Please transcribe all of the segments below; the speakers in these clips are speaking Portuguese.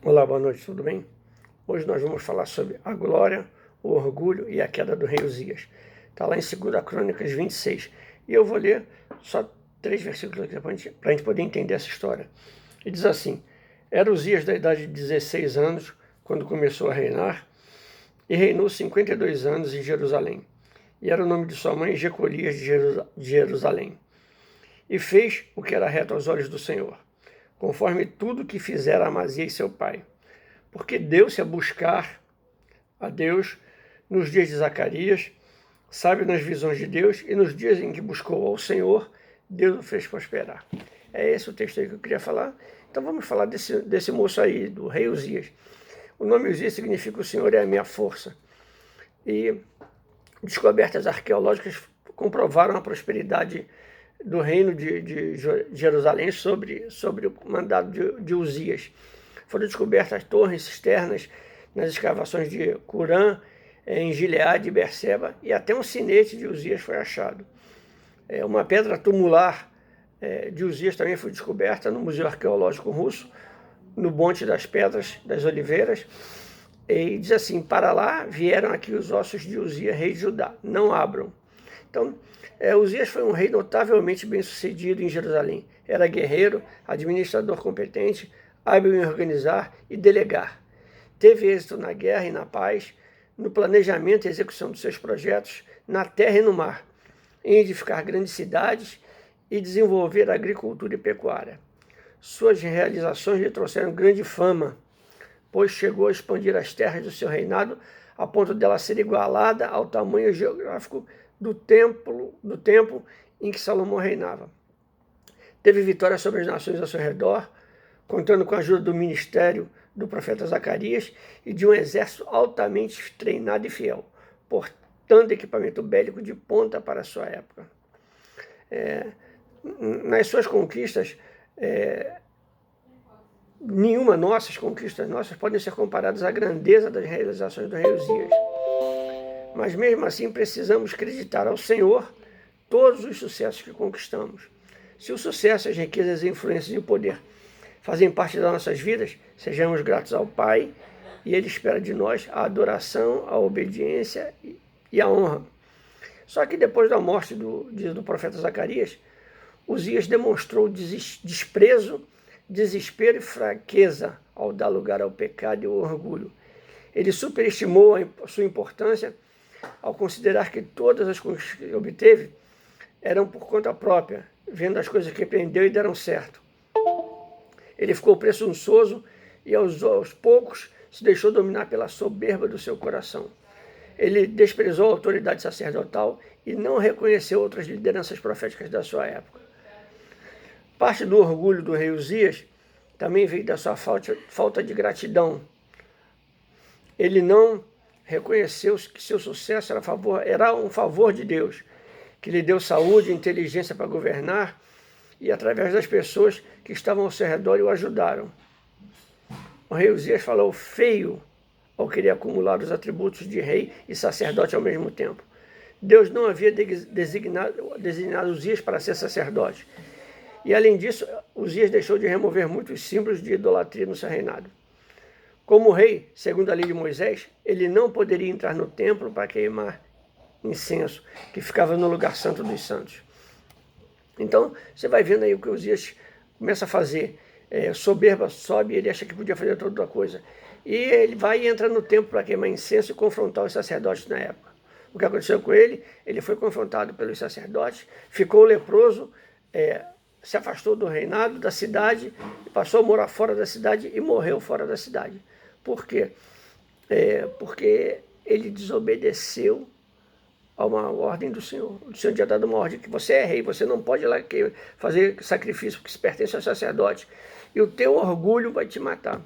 Olá, boa noite, tudo bem? Hoje nós vamos falar sobre a glória, o orgulho e a queda do rei Uzias. Está lá em 2 Crônicas 26. E eu vou ler só 3 versículos aqui para a gente poder entender essa história. E diz assim: Era Uzias da idade de 16 anos, quando começou a reinar, e reinou 52 anos em Jerusalém. E era o nome de sua mãe Jecolias de Jerusalém. E fez o que era reto aos olhos do Senhor, conforme tudo que fizera Amazias seu pai. Porque deu-se a buscar a Deus nos dias de Zacarias, sabe nas visões de Deus, e nos dias em que buscou ao Senhor, Deus o fez prosperar. É esse o texto aí que eu queria falar. Então vamos falar desse moço aí, do rei Uzias. O nome Uzias significa o Senhor é a minha força. E descobertas arqueológicas comprovaram a prosperidade do reino de Jerusalém sobre o mandado de Uzias. Foram descobertas torres cisternas nas escavações de Curã, em Gileade e Berseba, e até um sinete de Uzias foi achado. Uma pedra tumular de Uzias também foi descoberta no Museu Arqueológico Russo, no Monte das Pedras das Oliveiras, e diz assim: para lá vieram aqui os ossos de Uzias, rei de Judá, não abram. Então, Uzias foi um rei notavelmente bem-sucedido em Jerusalém. Era guerreiro, administrador competente, hábil em organizar e delegar. Teve êxito na guerra e na paz, no planejamento e execução dos seus projetos, na terra e no mar, em edificar grandes cidades e desenvolver a agricultura e pecuária. Suas realizações lhe trouxeram grande fama, pois chegou a expandir as terras do seu reinado a ponto dela ser igualada ao tamanho geográfico do tempo em que Salomão reinava. Teve vitória sobre as nações ao seu redor, contando com a ajuda do ministério do profeta Zacarias e de um exército altamente treinado e fiel, portando equipamento bélico de ponta para a sua época. Nas suas conquistas, conquistas nossas podem ser comparadas à grandeza das realizações do rei Uzias. Mas mesmo assim precisamos acreditar ao Senhor todos os sucessos que conquistamos. Se o sucesso, as riquezas, as influências e o poder fazem parte das nossas vidas, sejamos gratos ao Pai, e Ele espera de nós a adoração, a obediência e a honra. Só que depois da morte do profeta Zacarias, Uzias demonstrou desprezo, desespero e fraqueza ao dar lugar ao pecado e ao orgulho. Ele superestimou a sua importância ao considerar que todas as conquistas que obteve eram por conta própria, vendo as coisas que aprendeu e deram certo. Ele ficou presunçoso e aos poucos se deixou dominar pela soberba do seu coração. Ele desprezou a autoridade sacerdotal e não reconheceu outras lideranças proféticas da sua época. Parte do orgulho do rei Uzias também veio da sua falta de gratidão. Ele não reconheceu que seu sucesso era um favor de Deus, que lhe deu saúde e inteligência para governar, e através das pessoas que estavam ao seu redor e o ajudaram. O rei Uzias falou feio ao querer acumular os atributos de rei e sacerdote ao mesmo tempo. Deus não havia designado Uzias para ser sacerdote. E além disso, Uzias deixou de remover muitos símbolos de idolatria no seu reinado. Como rei, segundo a lei de Moisés, ele não poderia entrar no templo para queimar incenso, que ficava no lugar santo dos santos. Então, você vai vendo aí o que Uzias começa a fazer. Soberba sobe e ele acha que podia fazer toda outra coisa. E ele vai e entra no templo para queimar incenso e confrontar os sacerdotes na época. O que aconteceu com ele? Ele foi confrontado pelos sacerdotes, ficou leproso, se afastou do reinado, da cidade, passou a morar fora da cidade e morreu fora da cidade. Por quê? Porque ele desobedeceu a uma ordem do Senhor. O Senhor tinha dado uma ordem que você é rei, você não pode ir lá fazer sacrifício porque se pertence ao sacerdote. E o teu orgulho vai te matar.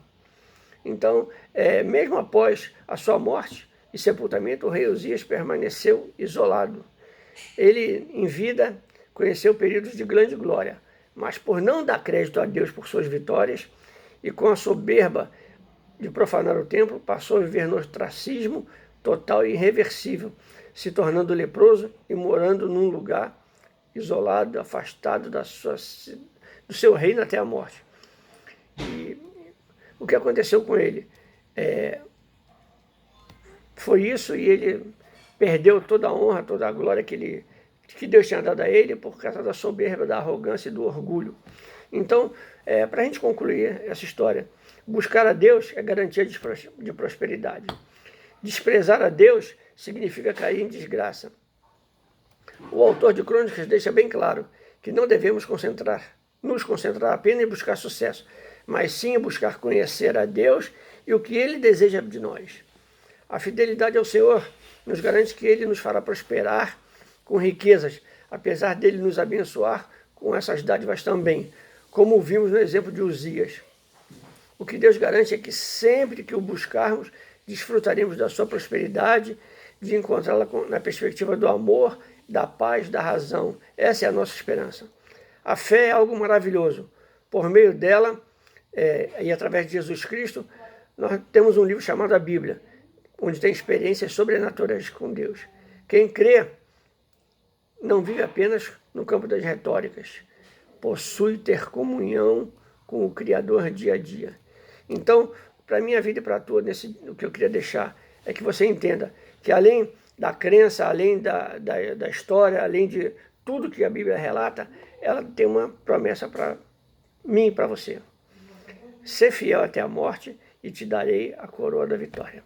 Então, mesmo após a sua morte e sepultamento, o rei Uzias permaneceu isolado. Ele, em vida, conheceu períodos de grande glória, mas por não dar crédito a Deus por suas vitórias e com a soberba de profanar o templo, passou a viver no ostracismo total e irreversível, se tornando leproso e morando num lugar isolado, afastado do seu reino até a morte. E O que aconteceu com ele foi isso, e ele perdeu toda a honra, toda a glória que Deus tinha dado a ele por causa da soberba, da arrogância e do orgulho. Então, para a gente concluir essa história, buscar a Deus é garantia de prosperidade. Desprezar a Deus significa cair em desgraça. O autor de Crônicas deixa bem claro que não devemos nos concentrar apenas em buscar sucesso, mas sim em buscar conhecer a Deus e o que Ele deseja de nós. A fidelidade ao Senhor nos garante que Ele nos fará prosperar com riquezas, apesar dele nos abençoar com essas dádivas também, como vimos no exemplo de Uzias. O que Deus garante é que sempre que o buscarmos, desfrutaremos da sua prosperidade, de encontrá-la na perspectiva do amor, da paz, da razão. Essa é a nossa esperança. A fé é algo maravilhoso. Por meio dela, e através de Jesus Cristo, nós temos um livro chamado a Bíblia, onde tem experiências sobrenaturais com Deus. Quem crê não vive apenas no campo das retóricas, possui ter comunhão com o Criador dia a dia. Então, para a minha vida e para a tua, o que eu queria deixar é que você entenda que além da crença, além da história, além de tudo que a Bíblia relata, ela tem uma promessa para mim e para você. Ser fiel até a morte e te darei a coroa da vitória.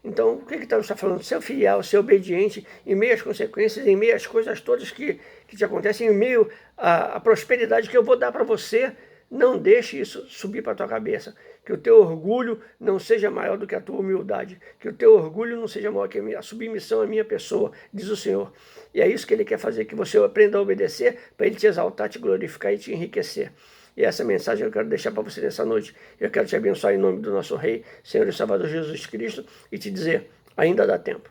Então, o que Deus está falando? Ser fiel, ser obediente, em meio às consequências, em meio às coisas todas que te acontecem, em meio à prosperidade que eu vou dar para você, não deixe isso subir para a tua cabeça. Que o teu orgulho não seja maior do que a tua humildade. Que o teu orgulho não seja maior que a submissão à minha pessoa, diz o Senhor. E é isso que Ele quer fazer, que você aprenda a obedecer para Ele te exaltar, te glorificar e te enriquecer. E essa mensagem eu quero deixar para você nessa noite. Eu quero te abençoar em nome do nosso Rei, Senhor e Salvador Jesus Cristo, e te dizer, ainda dá tempo.